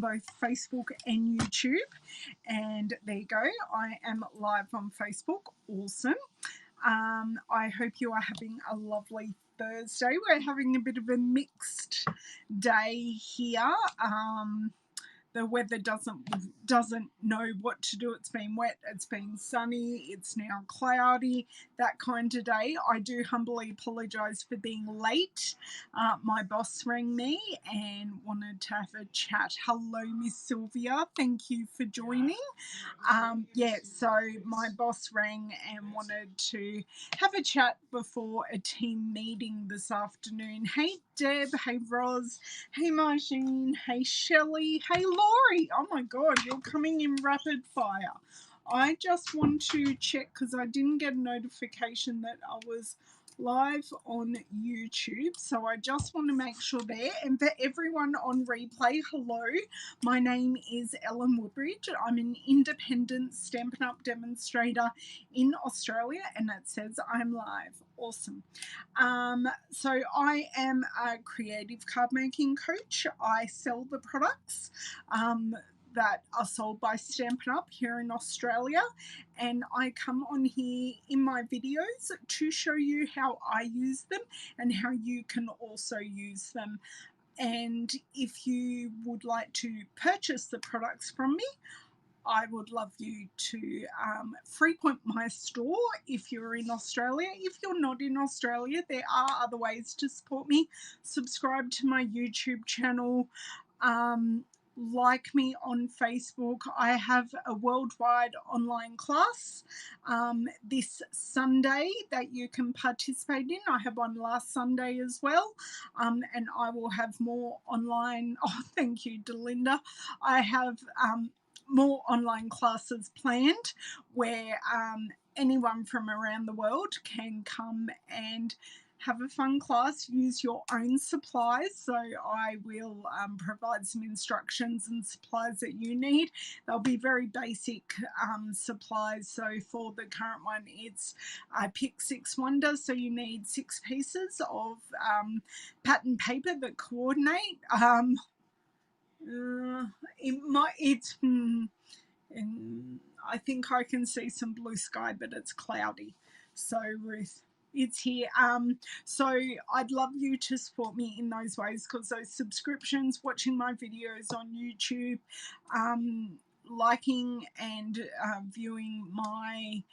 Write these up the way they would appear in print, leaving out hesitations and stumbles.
both Facebook and YouTube. And there you go. I am live on Facebook. Awesome. I hope you are having a lovely Thursday. We're having a bit of a mixed day here. The weather doesn't know what to do. It's been wet, it's been sunny, it's now cloudy, that kind of day. I do humbly apologise for being late. My boss rang me and wanted to have a chat. Hello, Miss Sylvia. Thank you for joining. So my boss rang and wanted to have a chat before a team meeting this afternoon. Hey, Deb. Hey, Roz. Hey, Margine. Hey, Shelley. Hey, Laurie. Oh, my God, you're coming in rapid fire. I just want to check because I didn't get a notification that I was live on YouTube, so I just want to make sure there. And for everyone on replay, hello, my name is Ellen Woodbridge. I'm an independent Stampin' Up! Demonstrator in Australia, and it says I'm live. Awesome. So I am a creative card making coach. I sell the products that are sold by Stampin' Up! Here in Australia, and I come on here in my videos to show you how I use them and how you can also use them. And if you would like to purchase the products from me, I would love you to frequent my store if you're in Australia. If you're not in Australia, there are other ways to support me. Subscribe to my YouTube channel. Like me on Facebook. I have a worldwide online class this Sunday that you can participate in. I had one last Sunday as well, and I will have more online. Oh, thank you, Delinda. I have more online classes planned where anyone from around the world can come and have a fun class, use your own supplies. So I will provide some instructions and supplies that you need. They'll be very basic supplies. So for the current one, it's Pick 6 Wonders. So you need 6 pieces of pattern paper that coordinate. I think I can see some blue sky, but it's cloudy. So Ruth, it's here. So I'd love you to support me in those ways, because those subscriptions, watching my videos on YouTube, liking and viewing my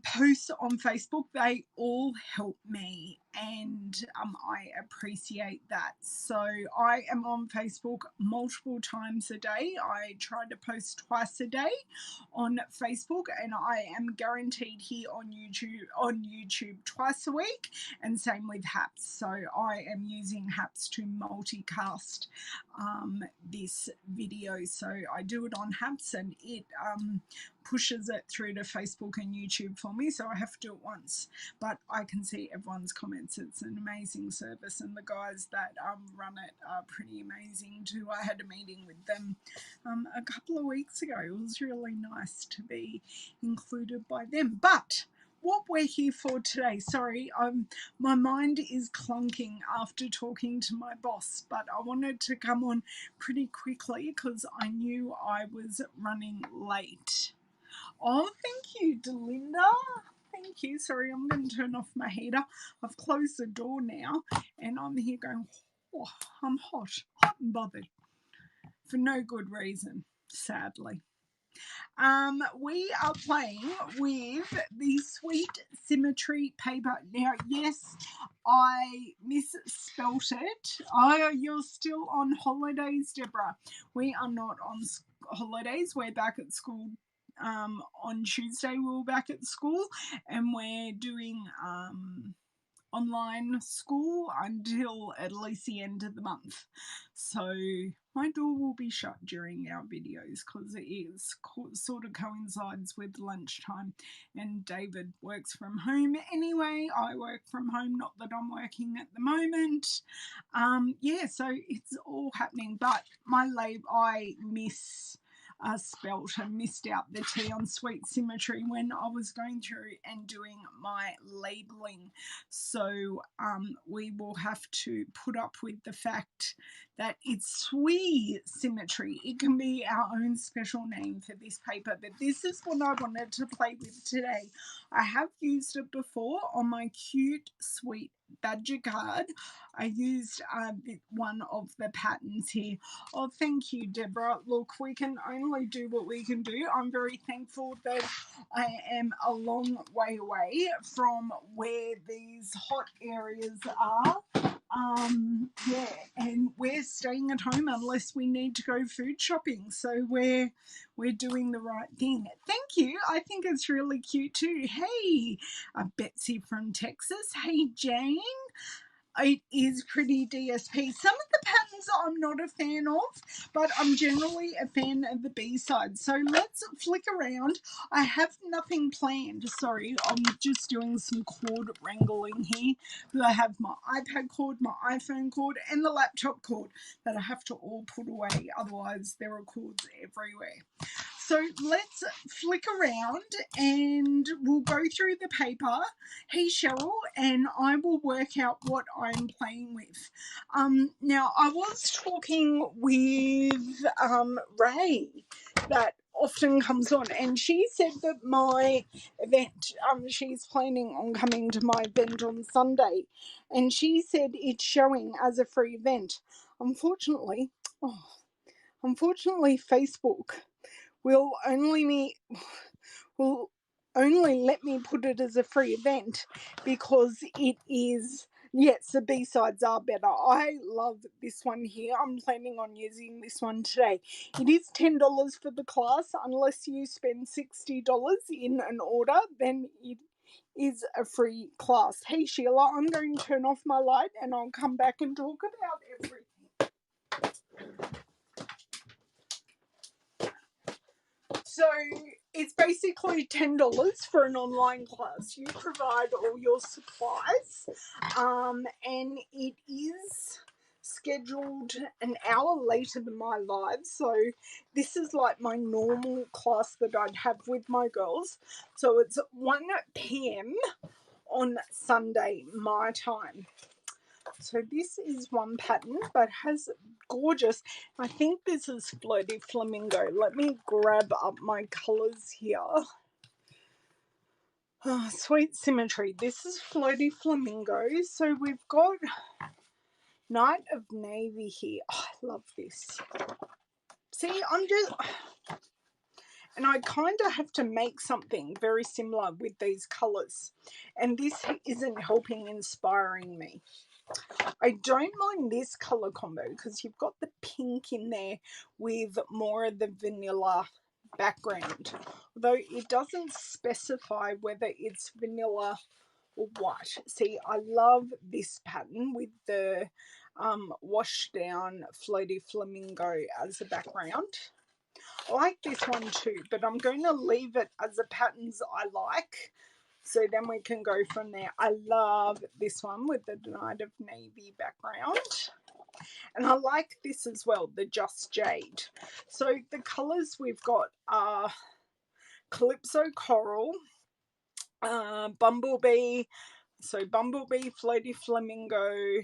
posts on Facebook, they all help me, and I appreciate that. So I am on Facebook multiple times a day. I try to post twice a day on Facebook, and I am guaranteed here on YouTube twice a week, and same with Haps. So I am using Haps to multicast this video. So I do it on Haps, and it pushes it through to Facebook and YouTube for me, so I have to do it once, but I can see everyone's comments. It's an amazing service, and the guys that run it are pretty amazing too. I had a meeting with them a couple of weeks ago. It was really nice to be included by them. But what we're here for today, sorry, my mind is clunking after talking to my boss, but I wanted to come on pretty quickly because I knew I was running late. Oh, thank you, Delinda. Thank you. Sorry, I'm going to turn off my heater. I've closed the door now, and I'm here going, oh, I'm hot and bothered for no good reason, sadly. We are playing with the Sweet Symmetry paper. Now, yes, I misspelt it. Oh, you're still on holidays, Deborah. We are not on holidays. We're back at school. On Tuesday we were back at school, and we're doing online school until at least the end of the month. So my door will be shut during our videos because it is sort of coincides with lunchtime, and David works from home anyway. I work from home, not that I'm working at the moment. So it's all happening, but I spelt and missed out the T on Sweet Symmetry when I was going through and doing my labelling. So we will have to put up with the fact that it's Sweet Symmetry. It can be our own special name for this paper, but this is what I wanted to play with today. I have used it before on my cute, sweet badger card. I used one of the patterns here. Oh, thank you, Deborah. Look, we can only do what we can do. I'm very thankful that I am a long way away from where these hot areas are. Yeah, and we're staying at home unless we need to go food shopping. So we're doing the right thing. Thank you. I think it's really cute too. Hey, Betsy from Texas. Hey, Jane. It is pretty DSP. Some of the patterns I'm not a fan of, but I'm generally a fan of the B-side. So let's flick around. I have nothing planned. Sorry, I'm just doing some cord wrangling here. I have my iPad cord, my iPhone cord, and the laptop cord that I have to all put away. Otherwise, there are cords everywhere. So let's flick around and we'll go through the paper. Hey, Cheryl, and I will work out what I'm playing with. Now, I was talking with Ray that often comes on, and she said that my event, she's planning on coming to my event on Sunday, and she said it's showing as a free event. Unfortunately, Facebook will only let me put it as a free event because it is, yes, the B-sides are better. I love this one here. I'm planning on using this one today. It is $10 for the class. Unless you spend $60 in an order, then it is a free class. Hey, Sheila, I'm going to turn off my light and I'll come back and talk about everything. So it's basically $10 for an online class. You provide all your supplies, and it is scheduled an hour later than my live. So this is like my normal class that I'd have with my girls. So it's 1 p.m. on Sunday, my time. So this is one pattern, but has gorgeous, I think this is Floaty Flamingo. Let me grab up my colours here. Oh, Sweet Symmetry. This is Floaty Flamingo. So we've got Night of Navy here. Oh, I love this. See, and I kind of have to make something very similar with these colours. And this isn't helping inspiring me. I don't mind this colour combo because you've got the pink in there with more of the vanilla background. Although it doesn't specify whether it's vanilla or white. See, I love this pattern with the washed down floaty flamingo as a background. I like this one too, but I'm going to leave it as the patterns I like. So then we can go from there. I love this one with the Night of Navy background. And I like this as well, the Just Jade. So the colours we've got are Calypso Coral, Bumblebee, Floaty Flamingo,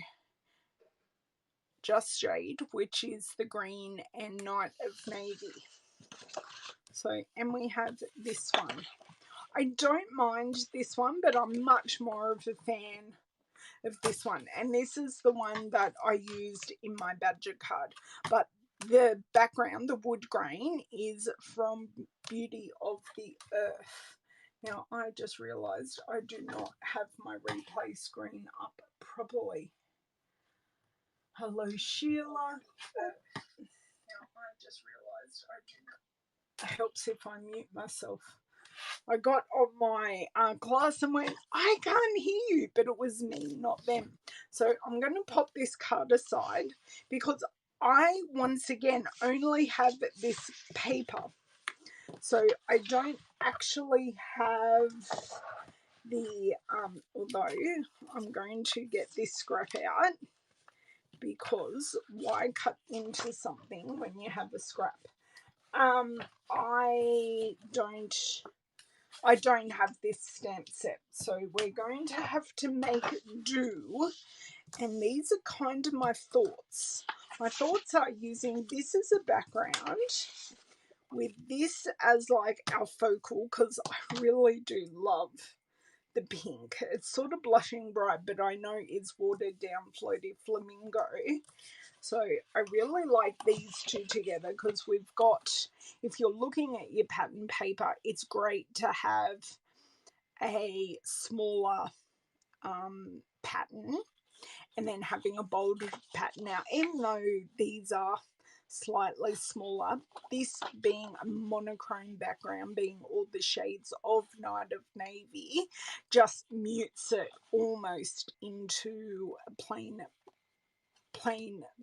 Just Jade, which is the green, and Night of Navy. So, and we have this one. I don't mind this one, but I'm much more of a fan of this one. And this is the one that I used in my badger card. But the background, the wood grain, is from Beauty of the Earth. Now, I just realised I do not have my replay screen up properly. Hello, Sheila. Now, I just realised I do not. It helps if I mute myself. I got on my class and went, I can't hear you, but it was me, not them. So I'm going to pop this card aside because I, once again, only have this paper. So I don't actually have the, although I'm going to get this scrap out because why cut into something when you have a scrap? I don't have this stamp set, so we're going to have to make do. And these are kind of my thoughts. My thoughts are using this as a background with this as like our focal, because I really do love the pink. It's sort of blushing bright, but I know it's watered down floaty flamingo. So I really like these two together because we've got, if you're looking at your pattern paper, it's great to have a smaller pattern and then having a bolder pattern. Now, even though these are slightly smaller, this being a monochrome background, being all the shades of Night of Navy, just mutes it almost into a plain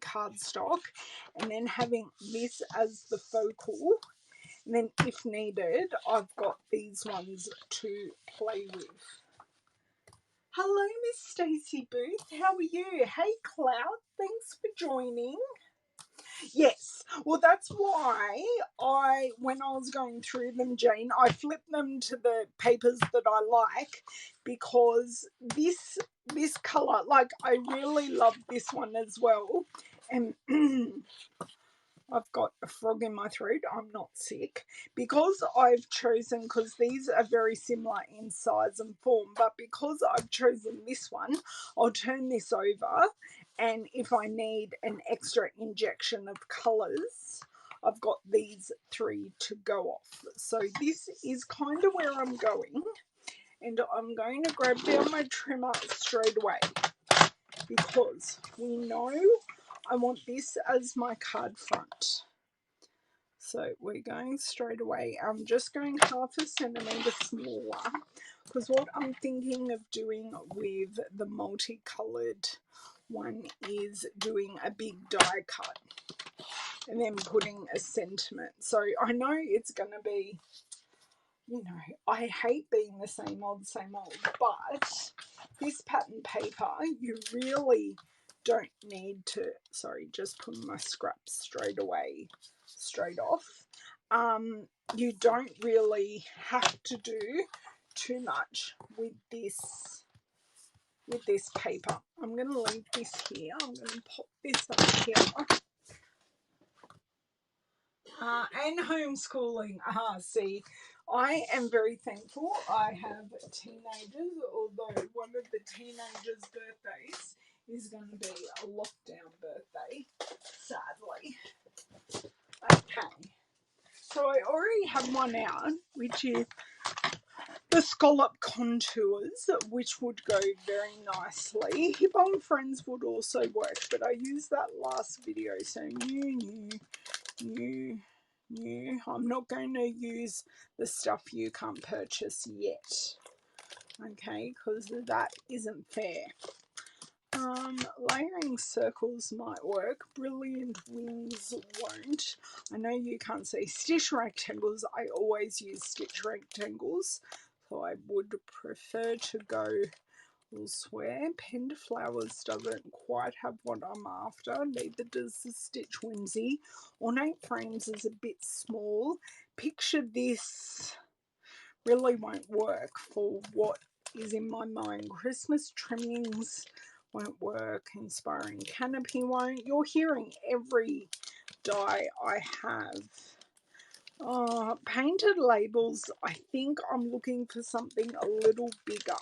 cardstock, and then having this as the focal, and then if needed I've got these ones to play with. Hello Miss Stacey Booth, how are you? Hey Cloud, thanks for joining. Yes, well that's why when I was going through them, Jane, I flipped them to the papers that I like, because this colour, like I really love this one as well. And I've got a frog in my throat, I'm not sick, because I've chosen, because these are very similar in size and form, but because I've chosen this one, I'll turn this over, and if I need an extra injection of colours, I've got these three to go off. So this is kind of where I'm going, and I'm going to grab down my trimmer straight away, because we know I want this as my card front. So we're going straight away. I'm just going half a centimetre smaller, because what I'm thinking of doing with the multicoloured one is doing a big die cut and then putting a sentiment. So I know it's going to be, you know, I hate being the same old, but this pattern paper, you really don't need to, sorry, just putting my scraps straight off. You don't really have to do too much with this paper. I'm going to leave this here. I'm going to pop this up here. And homeschooling. See, I am very thankful I have teenagers, although one of the teenagers' birthdays is going to be a lockdown birthday, sadly. Okay, so I already have one out, which is the Scalloped contours, which would go very nicely. Hip on Friends would also work, but I used that last video, so new. I'm not going to use the stuff you can't purchase yet, okay, because that isn't fair. Layering circles might work. Brilliant wings won't. I know you can't see stitch rectangles. I always use stitch rectangles, so I would prefer to go elsewhere. Pinned flowers doesn't quite have what I'm after. Neither does the stitch whimsy. Ornate frames is a bit small. Picture this really won't work for what is in my mind. Christmas trimmings won't work. Inspiring canopy won't. You're hearing every die I have. Painted labels, I think I'm looking for something a little bigger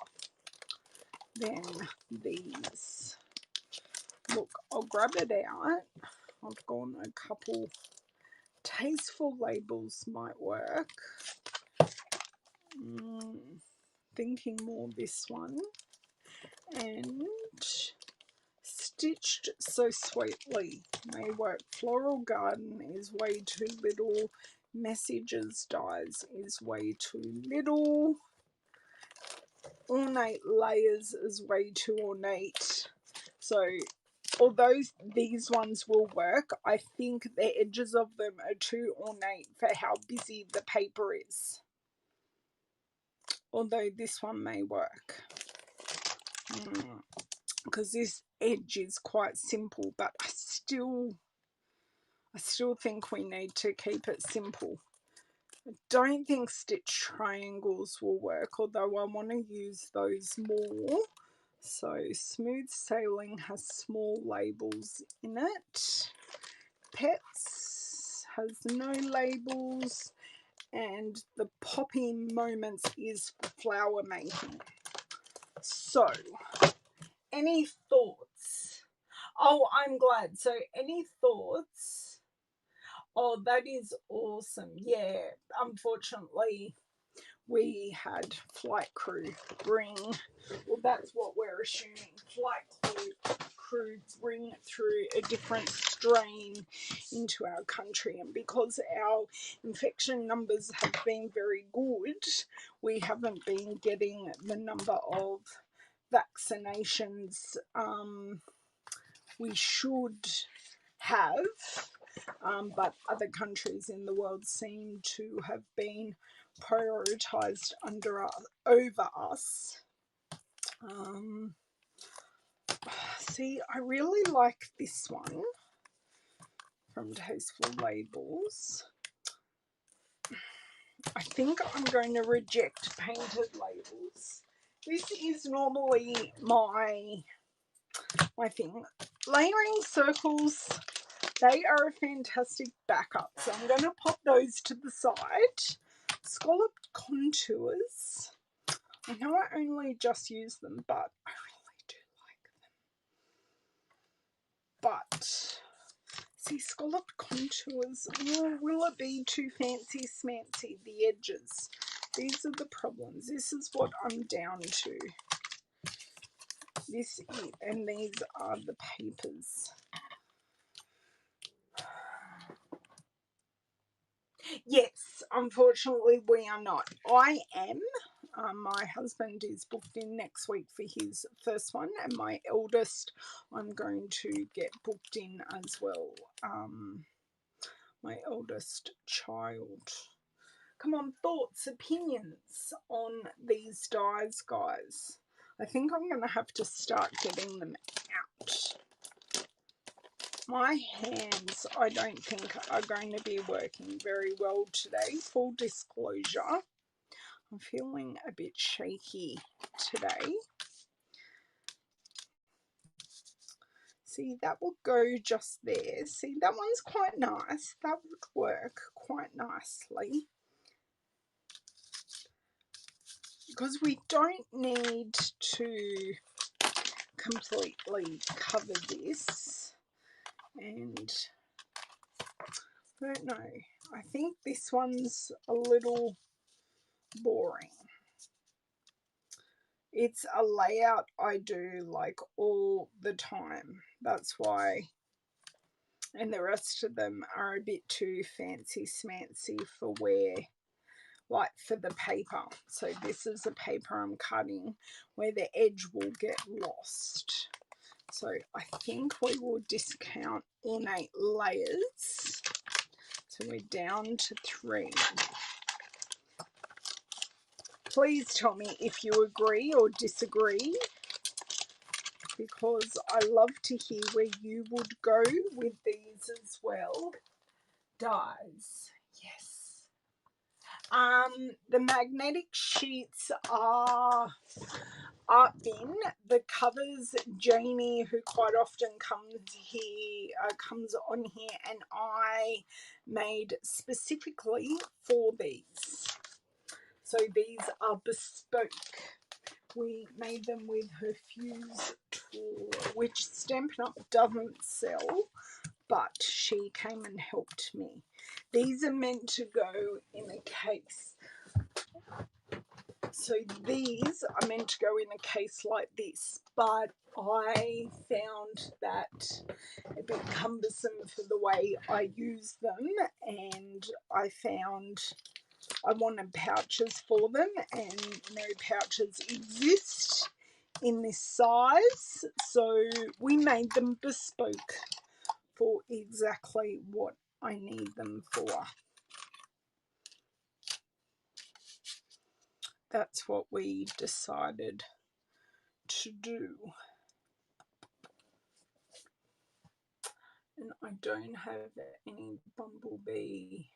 than these. Look, I'll grab it out. I've gone a couple. Tasteful labels might work. Thinking more this one. And Stitched So Sweetly may work. Floral Garden is way too little. Messages dies is way too little. Ornate Layers is way too ornate. So although these ones will work, I think the edges of them are too ornate for how busy the paper is. Although this one may work. Because this edge is quite simple, but I still I still think we need to keep it simple. I don't think stitch triangles will work, although I want to use those more. So Smooth Sailing has small labels in it. Pets has no labels, and the Poppy Moments is for flower making. So, any thoughts? Oh, I'm glad. So, any thoughts? Oh, that is awesome. Yeah, unfortunately, we had flight crew bring, well, that's what we're assuming, flight crew bring through a different strain into our country. And because our infection numbers have been very good, we haven't been getting the number of vaccinations we should have, but other countries in the world seem to have been prioritised over us. See, I really like this one from Tasteful Labels. I think I'm going to reject painted labels. This is normally my thing. Layering circles, they are a fantastic backup. So I'm going to pop those to the side. Scalloped contours. I know I only just use them, but I really do like them. But, see, scalloped contours, will it be too fancy smancy, the edges? These are the problems. This is what I'm down to. This is, and these are the papers. Yes, unfortunately we are not. I am. My husband is booked in next week for his first one, and my eldest I'm going to get booked in as well. My eldest child. Come on, thoughts, opinions on these dies, guys. I think I'm going to have to start getting them out. My hands, I don't think, are going to be working very well today. Full disclosure, I'm feeling a bit shaky today. See, that will go just there. See, that one's quite nice. That would work quite nicely. Because we don't need to completely cover this. And I don't know. I think this one's a little boring. It's a layout I do like all the time. That's why. And the rest of them are a bit too fancy smancy for where, like for the paper. So this is the paper I'm cutting where the edge will get lost. So I think we will discount ornate layers. So we're down to 3. Please tell me if you agree or disagree, because I love to hear where you would go with these as well. Dies, yes. The magnetic sheets are in. The covers, Jamie, who quite often comes on here, and I made specifically for these. So these are bespoke. We made them with her fuse tool, which Stampin' Up doesn't sell, but she came and helped me. These are meant to go in a case. So these are meant to go in a case like this, but I found that a bit cumbersome for the way I use them, and I found I wanted pouches for them, and no pouches exist in this size, so we made them bespoke for exactly what I need them for. That's what we decided to do. And I don't have any bumblebee,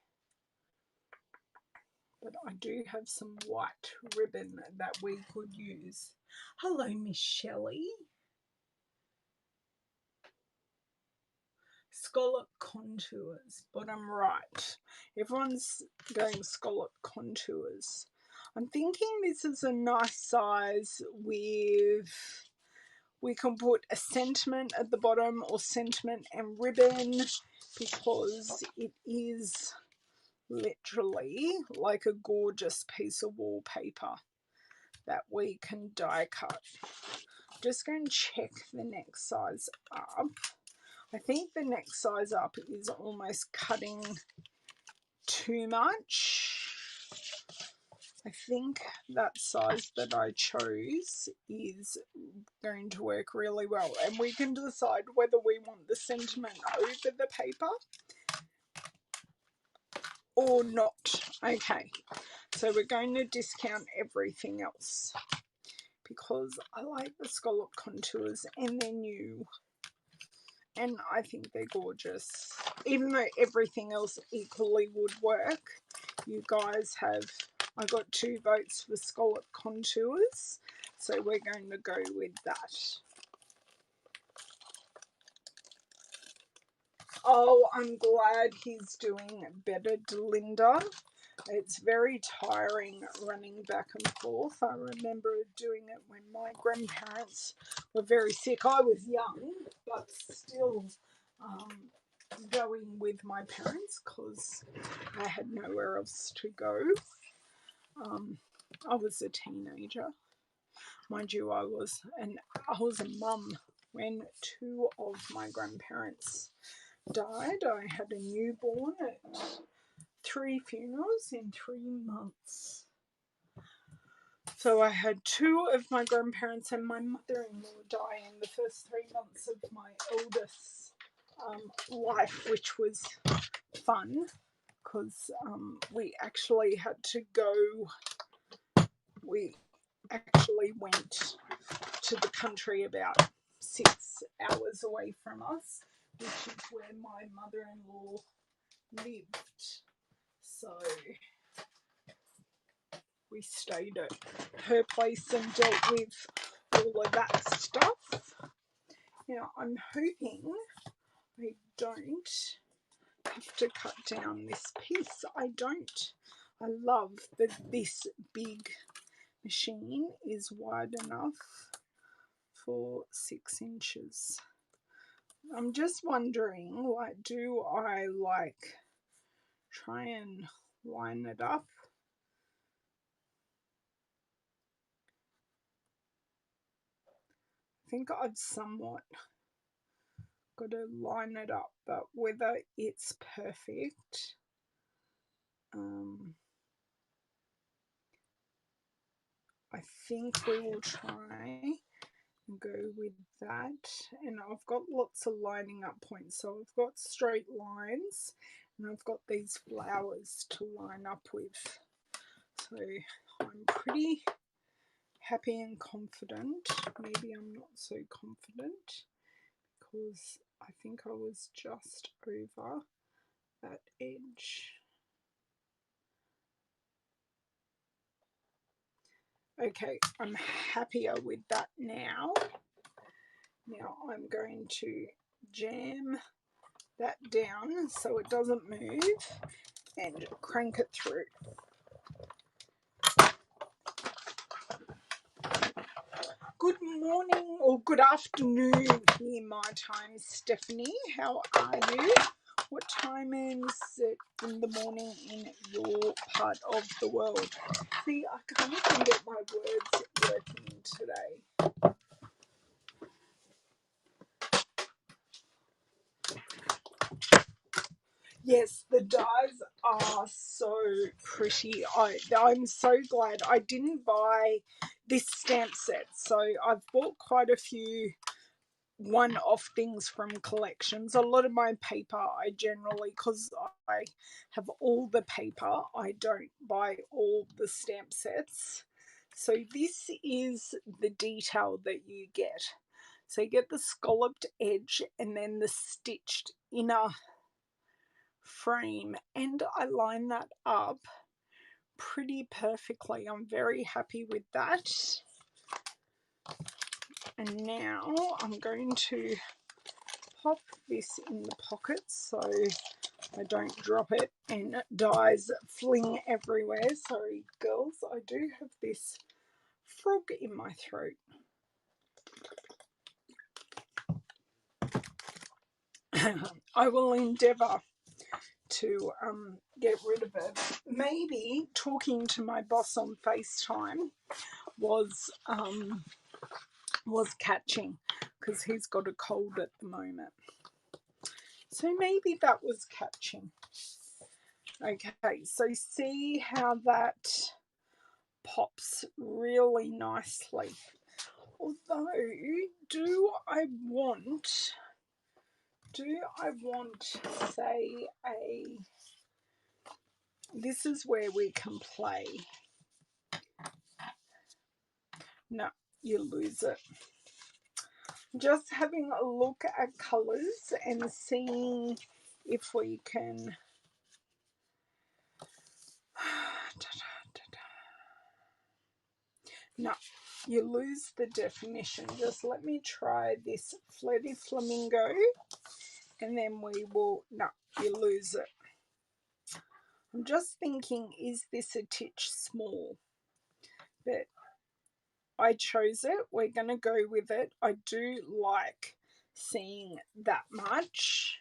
but I do have some white ribbon that we could use. Hello, Miss Shelley. Scallop contours, bottom right. Everyone's going scallop contours. I'm thinking this is a nice size with, we can put a sentiment at the bottom or sentiment and ribbon, because it is literally like a gorgeous piece of wallpaper that we can die cut. Just going to check the next size up. I think the next size up is almost cutting too much. I think that size that I chose is going to work really well, and we can decide whether we want the sentiment over the paper or not. Okay, so we're going to discount everything else because I like the scallop contours and they're new and I think they're gorgeous. Even though everything else equally would work, you guys have, I got 2 votes for scallop contours, so we're going to go with that. Oh, I'm glad he's doing better, Delinda. It's very tiring running back and forth. I remember doing it when my grandparents were very sick. I was young, but still going with my parents because I had nowhere else to go. I was a teenager. Mind you, I was a mum when 2 of my grandparents died. I had a newborn at 3 funerals in 3 months. So I had 2 of my grandparents and my mother-in-law die in the first 3 months of my eldest life, which was fun because we actually had to go, we actually went to the country about 6 hours away from us, which is where my mother-in-law lived. So we stayed at her place and dealt with all of that stuff. Now I'm hoping I don't have to cut down this piece. I love that this big machine is wide enough for 6 inches. I'm just wondering, like, do I try and line it up? I think I've somewhat got to line it up, but whether it's perfect, I think we will try and go with that. And I've got lots of lining up points, so I've got straight lines and I've got these flowers to line up with. So I'm pretty happy and confident. Maybe I'm not so confident because I think I was just over that edge. Okay, I'm happier with that now. Now I'm going to jam that down so it doesn't move and crank it through. Good morning or good afternoon here my time, Stephanie. How are you? What time is it in the morning in your part of the world? See, I can't even get my words working today. Yes, the dies are so pretty. I'm so glad I didn't buy this stamp set. So I've bought quite a few one-off things from collections. A lot of my paper I generally, because I have all the paper, I don't buy all the stamp sets. So this is the detail that you get. So you get the scalloped edge and then the stitched inner frame, and I line that up pretty perfectly. I'm very happy with that. And now I'm going to pop this in the pocket so I don't drop it and dies fling everywhere. Sorry girls, I do have this frog in my throat. I will endeavour to get rid of it. Maybe talking to my boss on FaceTime was catching, because he's got a cold at the moment. So maybe that was catching. Okay, so see how that pops really nicely. Although, do I want, say, this is where we can play. No, you lose it. Just having a look at colours and seeing if we can. No, you lose the definition. Just let me try this Flirty Flamingo and then we will. No, you lose it. I'm just thinking, is this a titch small? But I chose it. We're going to go with it. I do like seeing that much.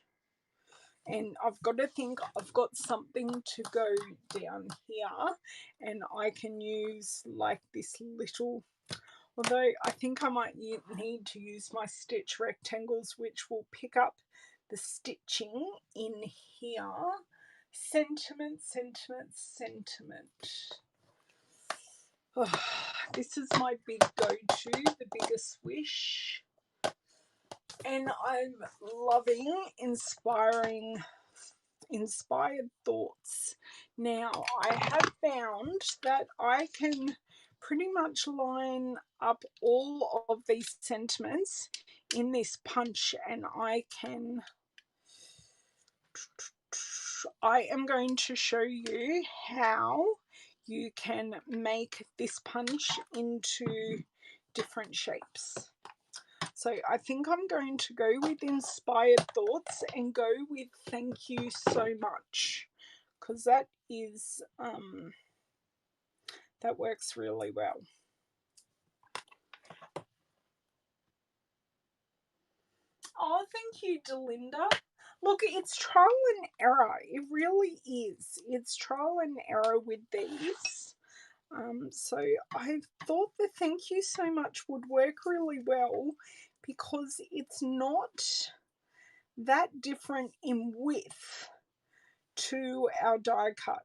And I've got to think I've got something to go down here, and I can use like this little, although I think I might need to use my stitch rectangles, which will pick up the stitching in here. Sentiment, sentiment, sentiment. Oh, this is my big go-to, the biggest wish. And I'm loving inspired thoughts. Now, I have found that I can pretty much line up all of these sentiments in this punch, and I am going to show you how you can make this punch into different shapes. So I think I'm going to go with inspired thoughts and go with thank you so much, because that is that works really well. Oh, thank you, Delinda. Look, it's trial and error. It really is. It's trial and error with these. So I thought the thank you so much would work really well, because it's not that different in width to our die cut.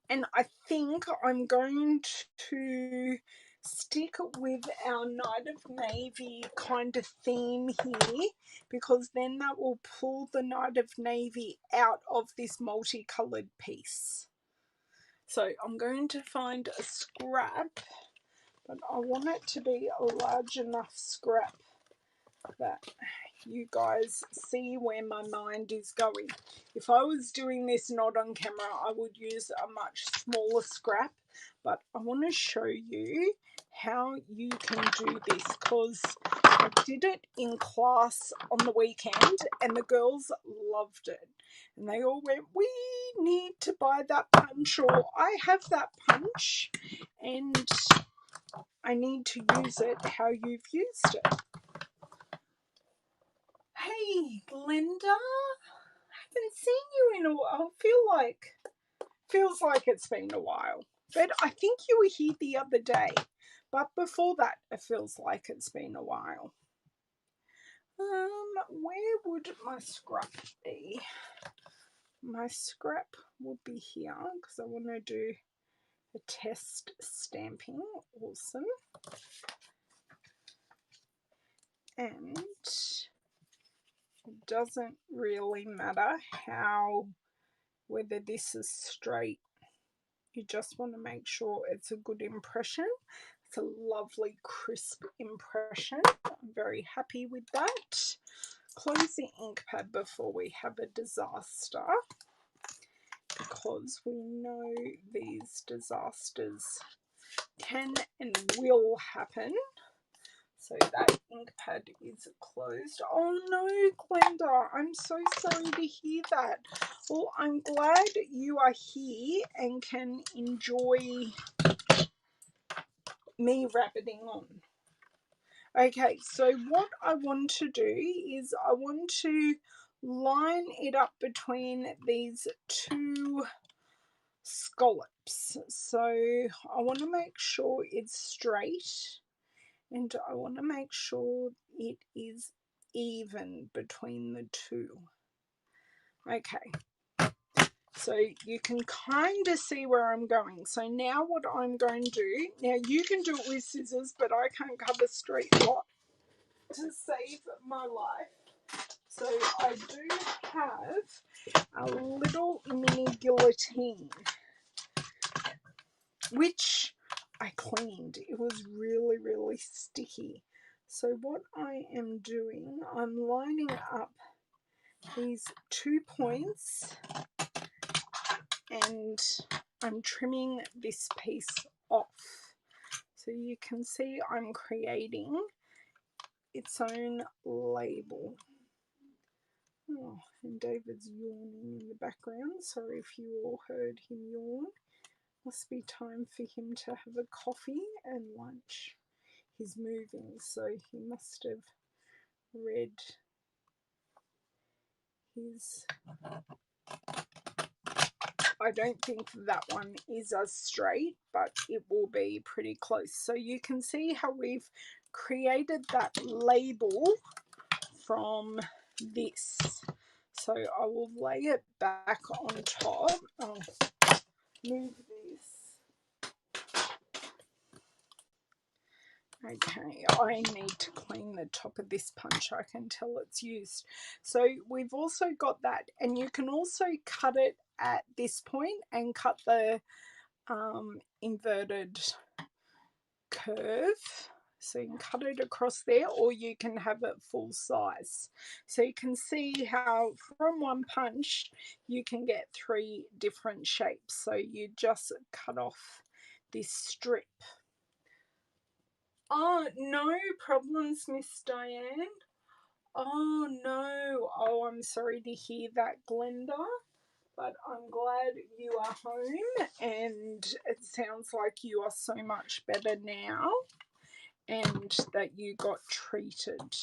And I think I'm going to stick with our Night of Navy kind of theme here, because then that will pull the Night of Navy out of this multicolored piece. So I'm going to find a scrap, but I want it to be a large enough scrap that you guys see where my mind is going. If I was doing this not on camera, I would use a much smaller scrap, but I want to show you how you can do this, because I did it in class on the weekend and the girls loved it, and they all went, we need to buy that punch, or I have that punch and I need to use it how you've used it. Hey, Glenda, I haven't seen you in a while. Feels like it's been a while. But I think you were here the other day. But before that, it feels like it's been a while. Where would my scrap be? My scrap will be here, because I want to do a test stamping. Awesome. And it doesn't really matter whether this is straight. You just want to make sure it's a good impression. It's a lovely crisp impression. I'm very happy with that. Close the ink pad before we have a disaster, because we know these disasters can and will happen. So that ink pad is closed. Oh no, Glenda, I'm so sorry to hear that. Well, I'm glad you are here and can enjoy me rabbiting on. Okay, so what I want to do is I want to line it up between these two scallops. So I want to make sure it's straight, and I want to make sure it is even between the two. Okay, so you can kind of see where I'm going. So now what I'm going to do, now you can do it with scissors, but I can't cut a straight lot to save my life. So I do have a little mini guillotine, which I cleaned. It was really, really sticky. So what I am doing, I'm lining up these 2 points and I'm trimming this piece off. So you can see I'm creating its own label. Oh, and David's yawning in the background. Sorry if you all heard him yawn. Must be time for him to have a coffee and lunch. He's moving, so he must have read his... I don't think that one is as straight, but it will be pretty close. So you can see how we've created that label from this. So I will lay it back on top. I'll move this. Okay, I need to clean the top of this punch. I can tell it's used. So we've also got that, and you can also cut it at this point and cut the inverted curve. So you can cut it across there, or you can have it full size. So you can see how from one punch you can get 3 different shapes. So you just cut off this strip. Oh, no problems, Miss Diane. Oh, no. Oh, I'm sorry to hear that, Glenda. But I'm glad you are home, and it sounds like you are so much better now and that you got treated.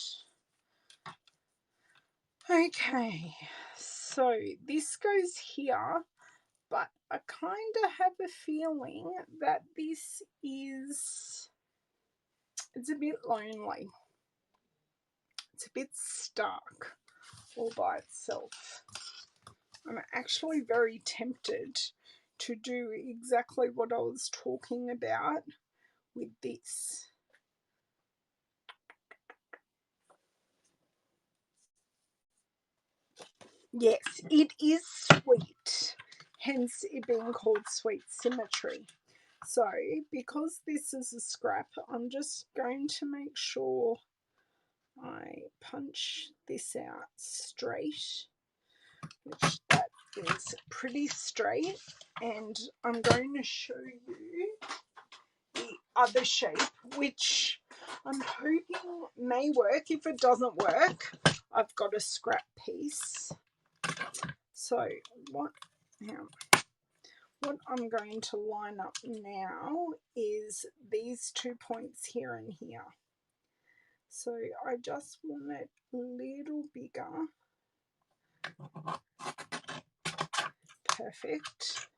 Okay, so this goes here, but I kind of have a feeling that this is... it's a bit lonely. It's a bit stuck all by itself. I'm actually very tempted to do exactly what I was talking about with this. Yes, it is sweet, hence it being called Sweet Symmetry. So because this is a scrap, I'm just going to make sure I punch this out straight, which that is pretty straight, and I'm going to show you the other shape, which I'm hoping may work. If it doesn't work, I've got a scrap piece. So what I'm going to line up now is these 2 points here and here. So I just want it a little bigger. Perfect.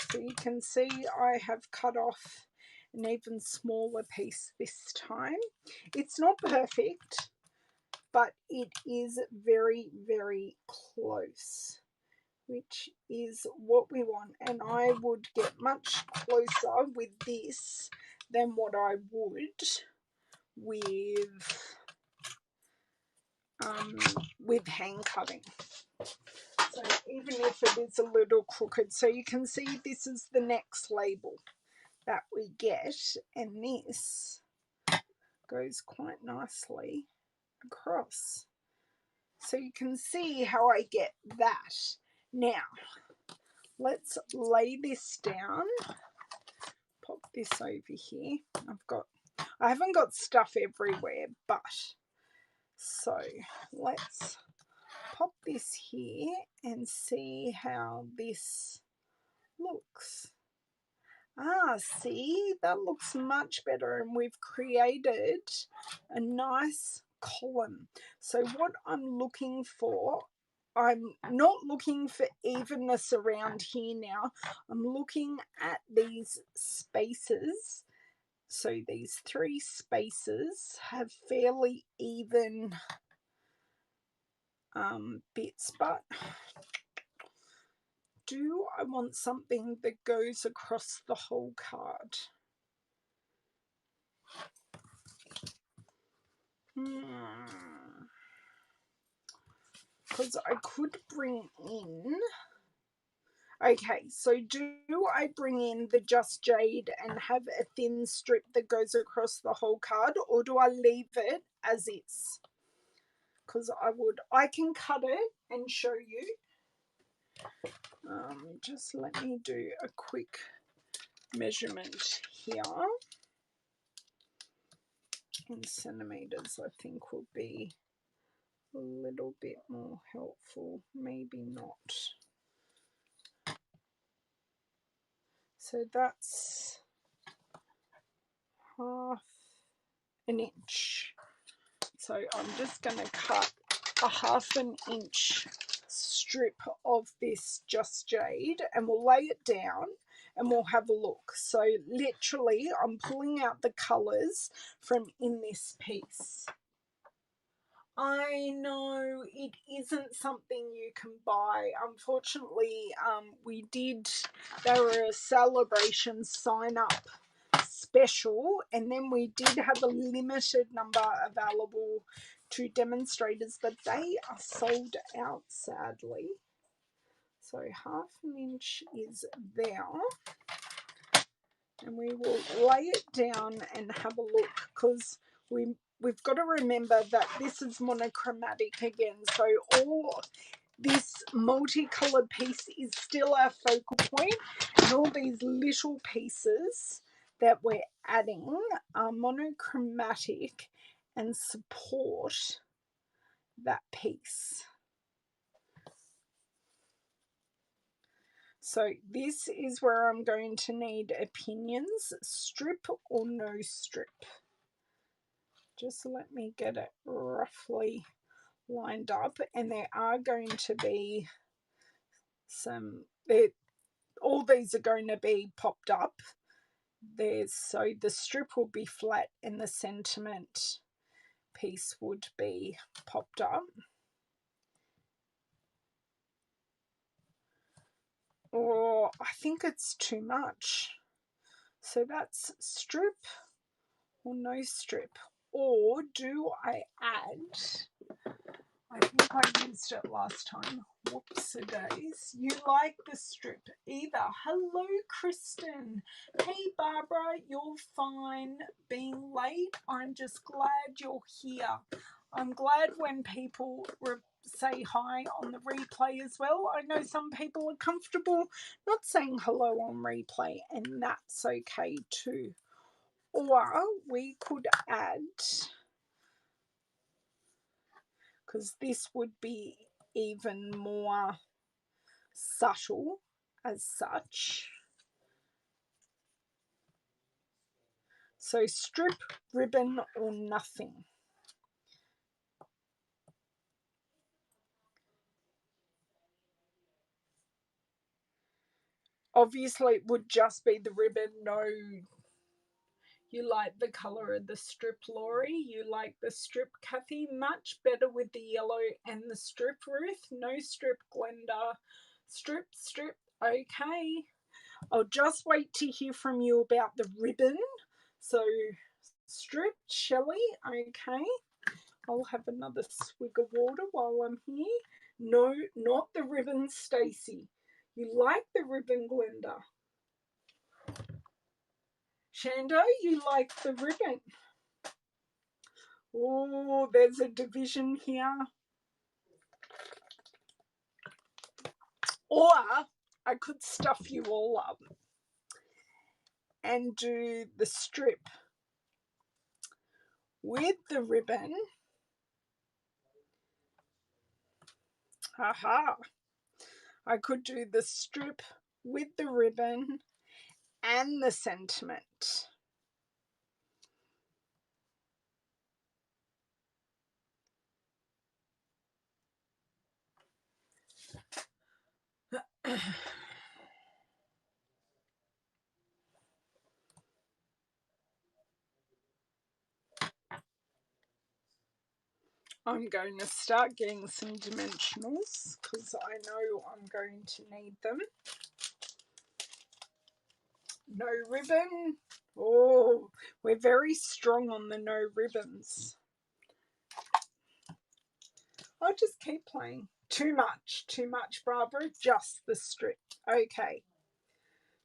So you can see I have cut off an even smaller piece this time. It's not perfect, but it is very, very close, which is what we want. And I would get much closer with this than what I would with hand cutting. So even if it is a little crooked, so you can see this is the next label that we get, and this goes quite nicely across. So you can see how I get that. Now, let's lay this down. Pop this over here. I haven't got stuff everywhere, but so let's pop this here and see how this looks. See, that looks much better, and we've created a nice column. So what I'm looking for, I'm not looking for evenness around here now. I'm looking at these spaces. So these 3 spaces have fairly even bits, but do I want something that goes across the whole card? Because I could bring in... Okay, so do I bring in the Just Jade and have a thin strip that goes across the whole card, or do I leave it as is? Because I can cut it and show you. Just let me do a quick measurement here. In centimeters, I think will be a little bit more helpful. Maybe not. So that's half an inch. So I'm just going to cut a half an inch strip of this Just Jade, and we'll lay it down and we'll have a look. So literally I'm pulling out the colours from in this piece. I know it isn't something you can buy. Unfortunately, there were a celebration sign up special, and then we did have a limited number available to demonstrators, but they are sold out, sadly. So half an inch is there, and we will lay it down and have a look, because we've got to remember that this is monochromatic again, so all this multicolored piece is still our focal point, and all these little pieces that we're adding are monochromatic and support that piece. So this is where I'm going to need opinions, strip or no strip. Just let me get it roughly lined up, and there are going to be all these are going to be popped up. So the strip will be flat and the sentiment piece would be popped up. Or I think it's too much. So that's strip or no strip. Or do I add... I think I used it last time. Whoops-a-days. You like the strip either. Hello, Kristen. Hey, Barbara, you're fine being late. I'm just glad you're here. I'm glad when people say hi on the replay as well. I know some people are comfortable not saying hello on replay, and that's okay too. Or we could add... because this would be even more subtle as such. So strip, ribbon or nothing. Obviously it would just be the ribbon. No, you like the colour of the strip, Laurie. You like the strip, Kathy. Much better with the yellow and the strip, Ruth. No strip, Glenda. Strip, strip. Okay. I'll just wait to hear from you about the ribbon. So strip, Shelley. Okay. I'll have another swig of water while I'm here. No, not the ribbon, Stacey. You like the ribbon, Glenda. Shando, you like the ribbon? Oh, there's a division here. Or I could stuff you all up and do the strip with the ribbon. Haha. I could do the strip with the ribbon and the sentiment. I'm going to start getting some dimensionals because I know I'm going to need them. No ribbon. Oh, we're very strong on the no ribbons. I'll just keep playing. Too much, Barbara. Just the strip. Okay.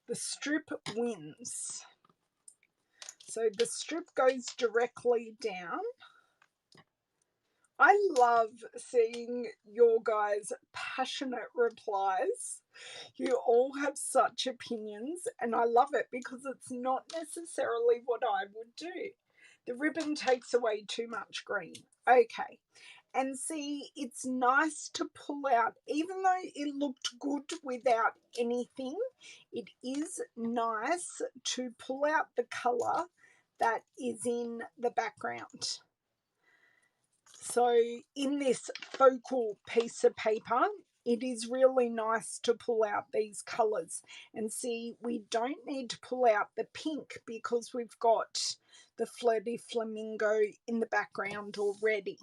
The strip wins. So the strip goes directly down. I love seeing your guys' passionate replies. You all have such opinions, and I love it because it's not necessarily what I would do. The ribbon takes away too much green. Okay. And see, it's nice to pull out, even though it looked good without anything, it is nice to pull out the colour that is in the background. So in this focal piece of paper, it is really nice to pull out these colours. And see, we don't need to pull out the pink because we've got the flirty flamingo in the background already.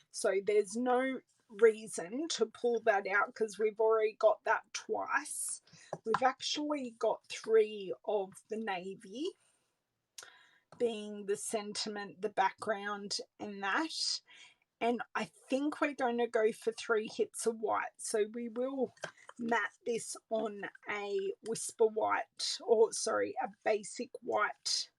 So there's no reason to pull that out because we've already got that twice. We've actually got 3 of the navy, being the sentiment, the background, and that. And I think we're going to go for 3 hits of white. So we will matte this on a whisper white, or sorry, a basic white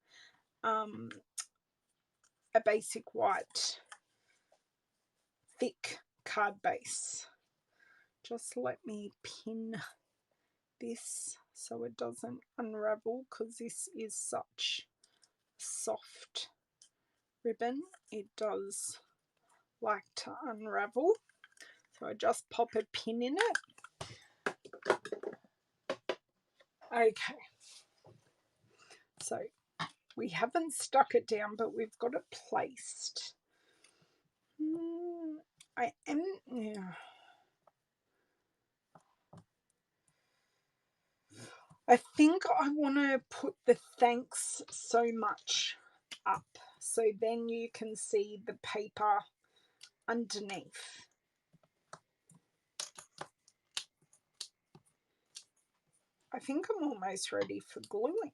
thick card base. Just let me pin this so it doesn't unravel because this is such soft ribbon. It does like to unravel. So I just pop a pin in it. Okay. So we haven't stuck it down, but we've got it placed. I think I want to put the thanks so much up so then you can see the paper underneath. I think I'm almost ready for gluing.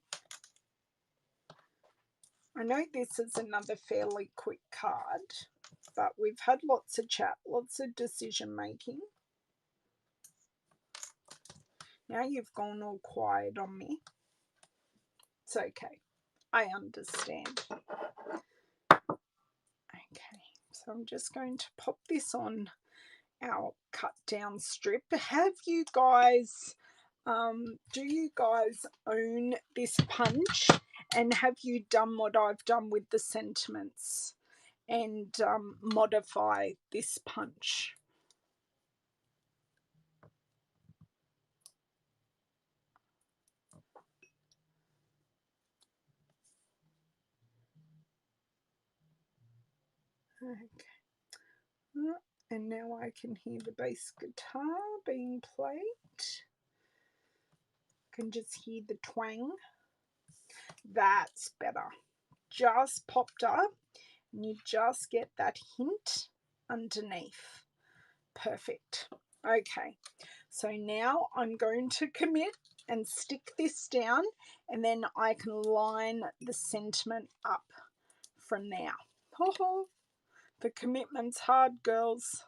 I know this is another fairly quick card, but we've had lots of chat, lots of decision making. Now you've gone all quiet on me. It's okay. I understand. Okay, so I'm just going to pop this on our cut down strip. Have you guys, do you guys own this punch? And have you done what I've done with the sentiments and modify this punch? Okay. And now I can hear the bass guitar being played. I can just hear the twang. That's better. Just popped up, and you just get that hint underneath. Perfect. Okay, so now I'm going to commit and stick this down, and then I can line the sentiment up from there. The commitment's hard, girls.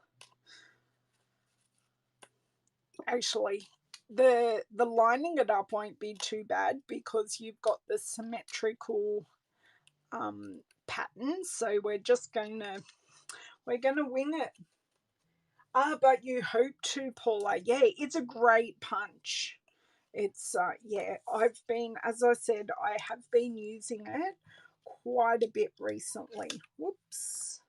Actually, the lining it up won't be too bad because you've got the symmetrical pattern. So we're gonna wing it. But you hope to, Paula. Yeah, it's a great punch. It's yeah, as I said, I have been using it quite a bit recently. Whoops.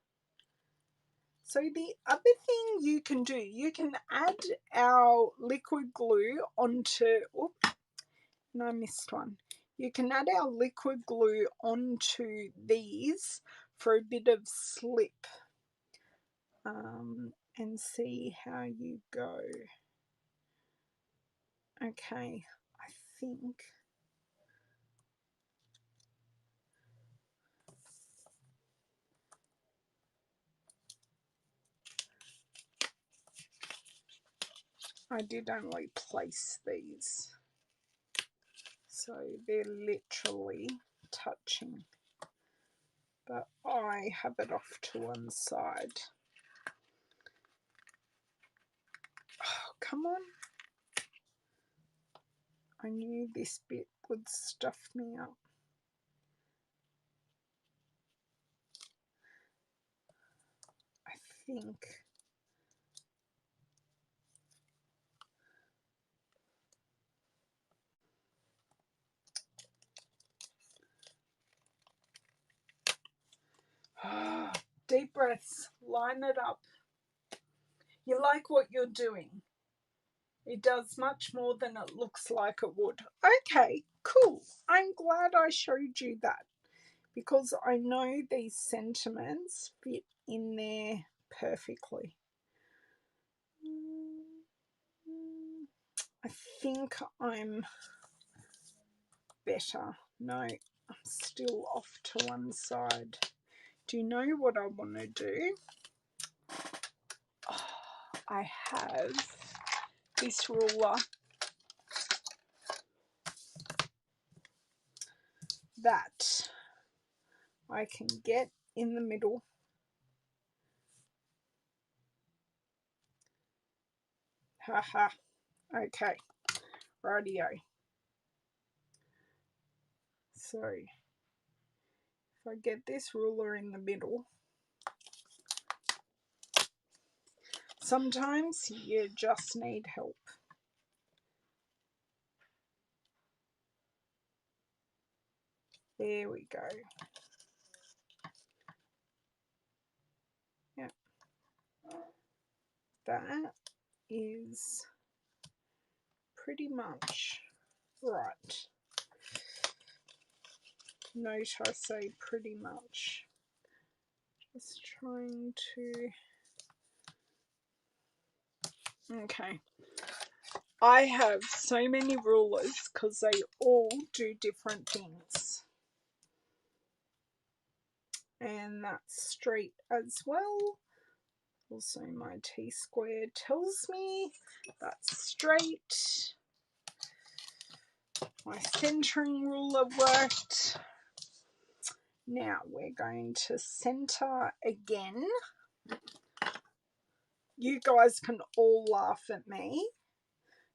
So the other thing you can do, you can add our liquid glue onto, oops, no, I missed one. You can add our liquid glue onto these for a bit of slip and see how you go. Okay, I think I did only place these, so they're literally touching, but I have it off to one side. Oh, come on. I knew this bit would stuff me up. I think deep breaths, line it up. You like what you're doing. It does much more than it looks like it would. Okay, cool. I'm glad I showed you that because I know these sentiments fit in there perfectly. I think I'm better. No, I'm still off to one side. Do you know what I want to do? Oh, I have this ruler that I can get in the middle. Haha. Okay. Radio. So if I get this ruler in the middle, sometimes you just need help. There we go. Yeah. That is pretty much right. Note I say pretty much. Just trying to... Okay. I have so many rulers because they all do different things. And that's straight as well. Also my T-square tells me that's straight. My centering ruler worked. Now we're going to center again. You guys can all laugh at me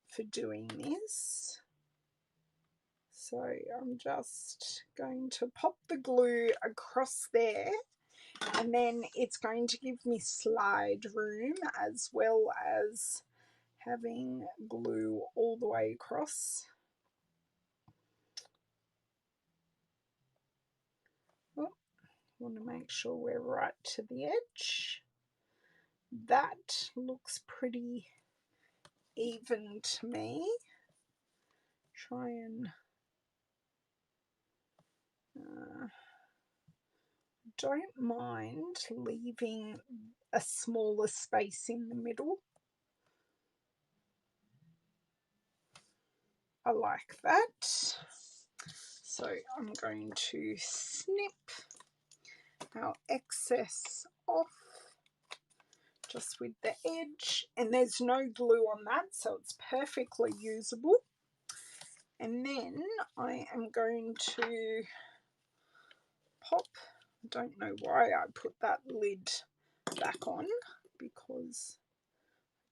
for doing this. So I'm just going to pop the glue across there, and then it's going to give me slide room as well as having glue all the way across. Oh, want to make sure we're right to the edge. That looks pretty even to me. Try and don't mind leaving a smaller space in the middle. I like that. So I'm going to snip our excess off just with the edge, and there's no glue on that, so it's perfectly usable. And then I am going to pop, I don't know why I put that lid back on because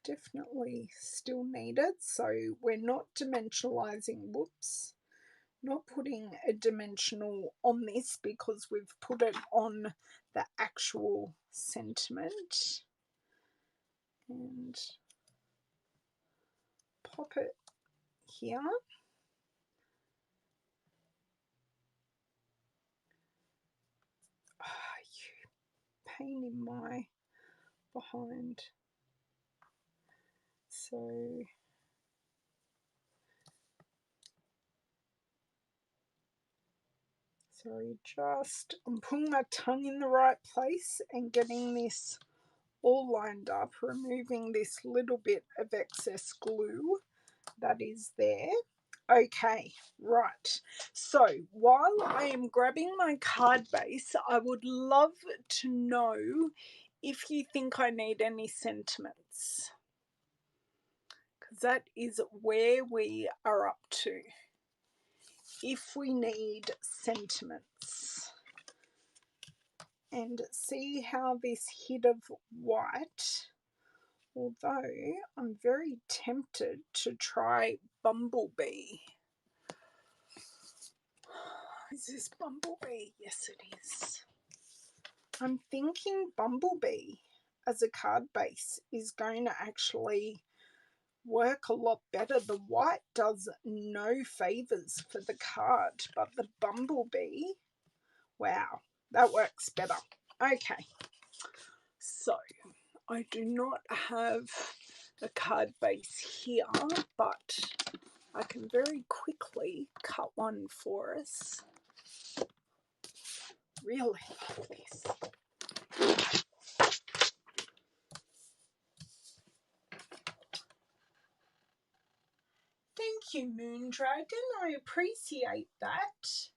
definitely still needed, so we're not dimensionalizing, whoops, not putting a dimensional on this because we've put it on the actual sentiment, and pop it here. Oh, you pain in my behind. So sorry, just I'm putting my tongue in the right place and getting this all lined up, removing this little bit of excess glue that is there. Okay, right. So while I am grabbing my card base, I would love to know if you think I need any sentiments, because that is where we are up to. If we need sentiments, and see how this hit of white, although I'm very tempted to try Bumblebee. Is this Bumblebee? Yes, it is. I'm thinking Bumblebee as a card base is going to actually work a lot better. The white does no favors for the card, but the Bumblebee, wow, that works better. Okay, so I do not have a card base here, but I can very quickly cut one for us. Really love this. Thank you, Moondragon. I appreciate that.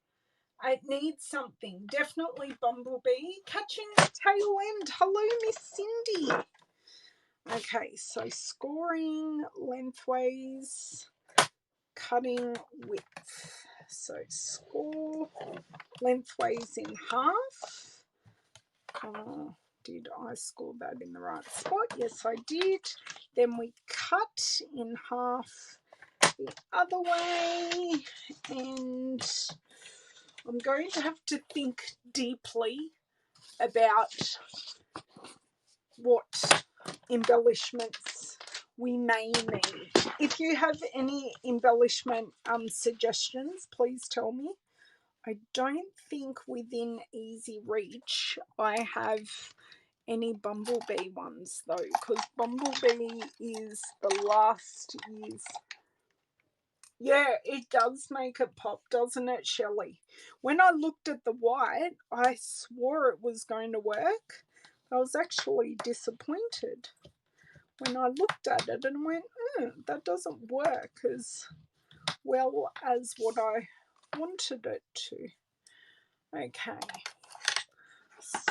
It needs something. Definitely Bumblebee. Catching the tail end. Hello, Miss Cindy. Okay, so scoring lengthways, cutting width. So score lengthways in half. Did I score that in the right spot? Yes, I did. Then we cut in half the other way, and I'm going to have to think deeply about what embellishments we may need. If you have any embellishment suggestions, please tell me. I don't think within easy reach I have any Bumblebee ones though, because Bumblebee is the last year's. Yeah, it does make it pop, doesn't it, Shelley? When I looked at the white, I swore it was going to work. I was actually disappointed when I looked at it and went, that doesn't work as well as what I wanted it to. Okay,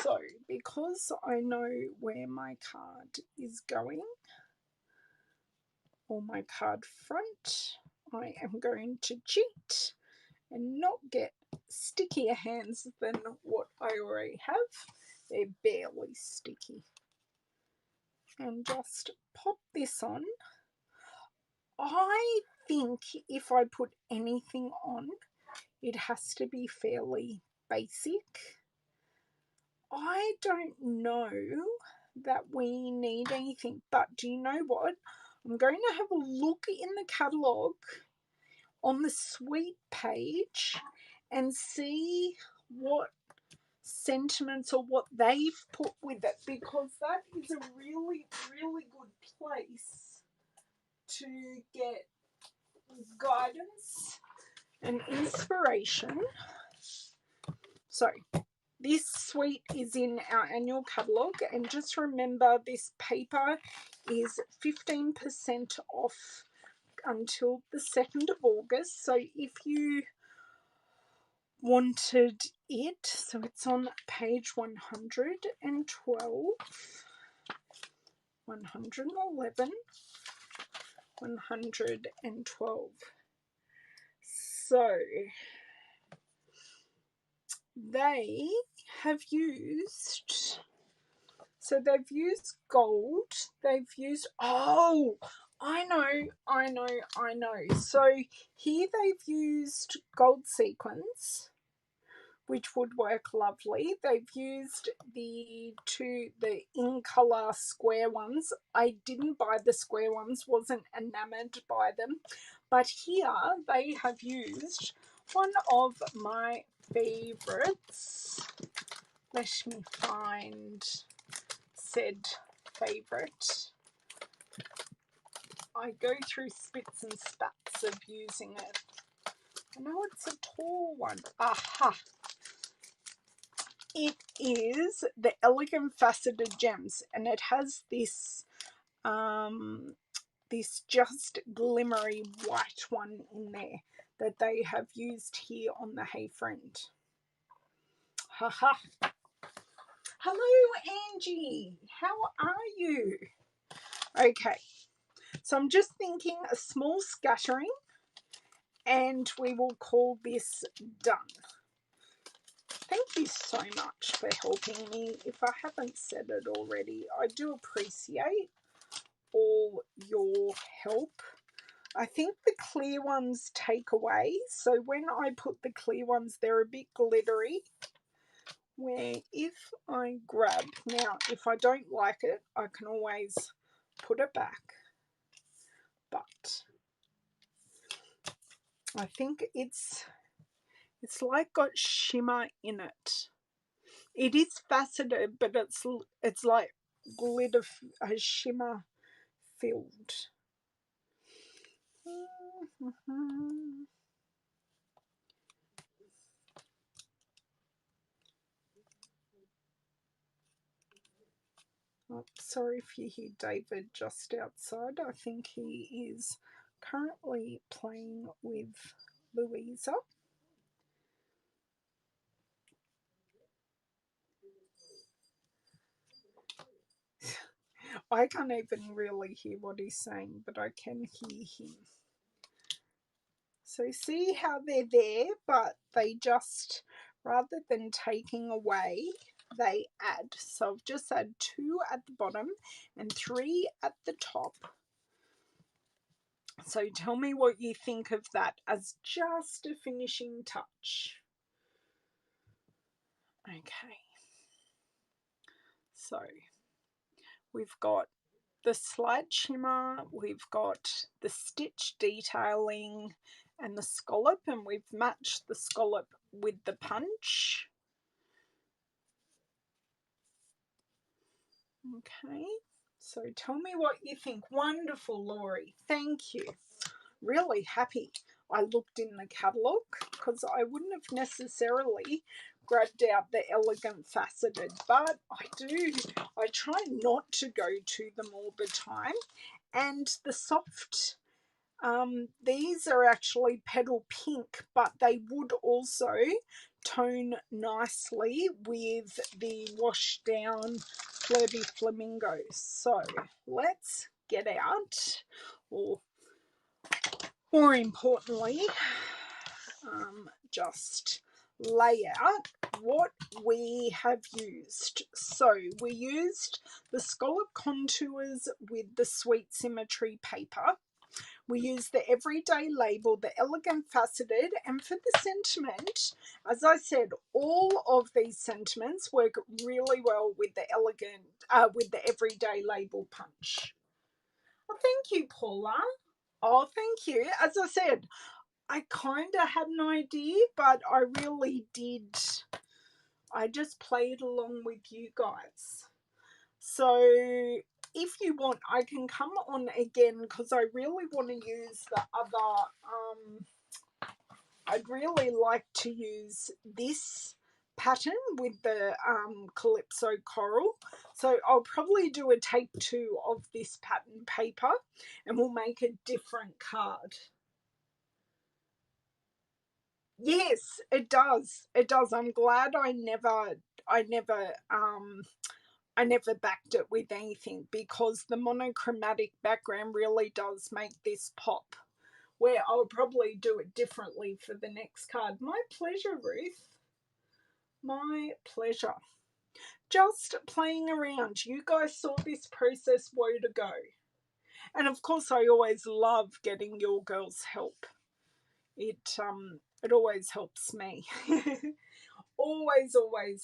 so because I know where my card is going, or my card front, I am going to cheat and not get stickier hands than what I already have. They're barely sticky. And just pop this on. I think if I put anything on, it has to be fairly basic. I don't know that we need anything, but do you know what? I'm going to have a look in the catalogue on the Sweet page and see what sentiments or what they've put with it, because that is a really, really good place to get guidance and inspiration. So this suite is in our annual catalogue, and just remember this paper is 15% off until the 2nd of August. So if you wanted it, so it's on page 112, 111, 112. So they have used So they've used gold. They've used, oh, I know. So here they've used gold sequins, which would work lovely. They've used the in colour square ones. I didn't buy the square ones, wasn't enamoured by them. But here they have used one of my favourites. Let me find said favourite. I go through spits and spats of using it. I know it's a tall one. Aha! It is the Elegant Faceted Gems, and it has this this just glimmery white one in there that they have used here on the hay friend. Haha. Hello, Angie. How are you? Okay, so I'm just thinking a small scattering, and we will call this done. Thank you so much for helping me. If I haven't said it already, I do appreciate all your help. I think the clear ones take away, so when I put the clear ones, they're a bit glittery. Where if I grab, now if I don't like it, I can always put it back, but I think it's like got shimmer in it. It is faceted, but it's like glitter, shimmer filled. Oh, sorry if you hear David just outside. I think he is currently playing with Louisa. I can't even really hear what he's saying, but I can hear him. So see how they're there, but they just, rather than taking away, they add. So I've just had 2 at the bottom and 3 at the top. So tell me what you think of that as just a finishing touch. Okay. So we've got the slight shimmer, we've got the stitch detailing and the scallop, and we've matched the scallop with the punch. Okay, so tell me what you think. Wonderful, Laurie. Thank you. Really happy I looked in the catalogue, because I wouldn't have necessarily grabbed out the Elegant Faceted, but I try not to go to them all the time. And the soft, these are actually petal pink, but they would also tone nicely with the wash down Flirty Flamingos. So let's get out, or more importantly, just lay out what we have used. So we used the Scalloped contours with the Sweet Symmetry paper. We used the Everyday Label, the Elegant Faceted, and for the sentiment, as I said, all of these sentiments work really well with the with the Everyday Label punch. Well, thank you, Paula. Oh, thank you. As I said, I kind of had an idea, but I really did. I just played along with you guys. So if you want, I can come on again, because I really want to use the other, I'd really like to use this pattern with the Calypso Coral. So I'll probably do a take 2 of this pattern paper, and we'll make a different card. Yes, it does. It does. I'm glad I never backed it with anything, because the monochromatic background really does make this pop, where I'll probably do it differently for the next card. My pleasure, Ruth. My pleasure. just playing around. You guys saw this process woe to go. And of course, I always love getting your girls' help. It always helps me. Always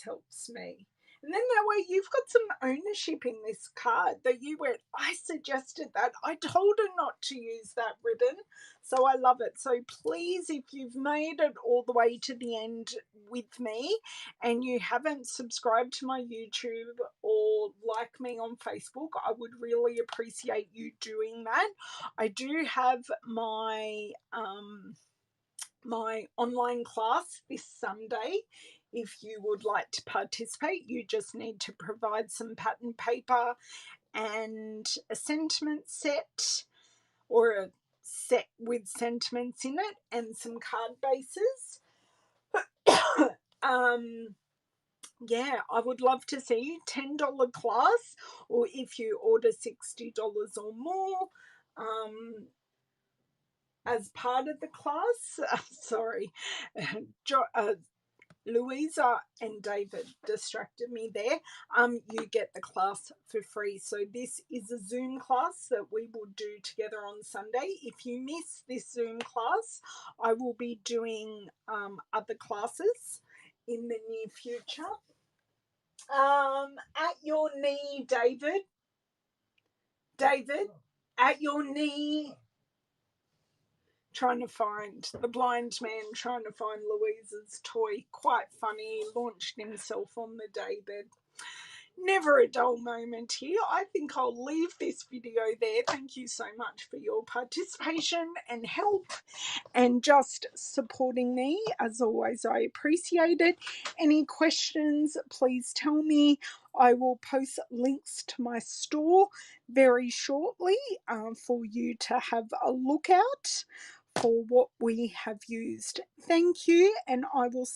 helps me. And then that way you've got some ownership in this card that you went, I suggested that. I told her not to use that ribbon. So I love it. So please, if you've made it all the way to the end with me and you haven't subscribed to my YouTube or like me on Facebook, I would really appreciate you doing that. I do have my my online class this Sunday. If you would like to participate, you just need to provide some pattern paper and a sentiment set, or a set with sentiments in it, and some card bases. Yeah, I would love to see you. $10 class, or if you order $60 or more, as part of the class. Sorry, Louisa and David distracted me there. You get the class for free. So this is a Zoom class that we will do together on Sunday. If you miss this Zoom class, I will be doing other classes in the near future. At your knee, David. David, at your knee. Trying to find the blind man, trying to find Louisa's toy. Quite funny. He launched himself on the David. Never a dull moment here. I think I'll leave this video there. Thank you so much for your participation and help and just supporting me. As always, I appreciate it. Any questions, please tell me. I will post links to my store very shortly for you to have a look at for what we have used. Thank you, and I will see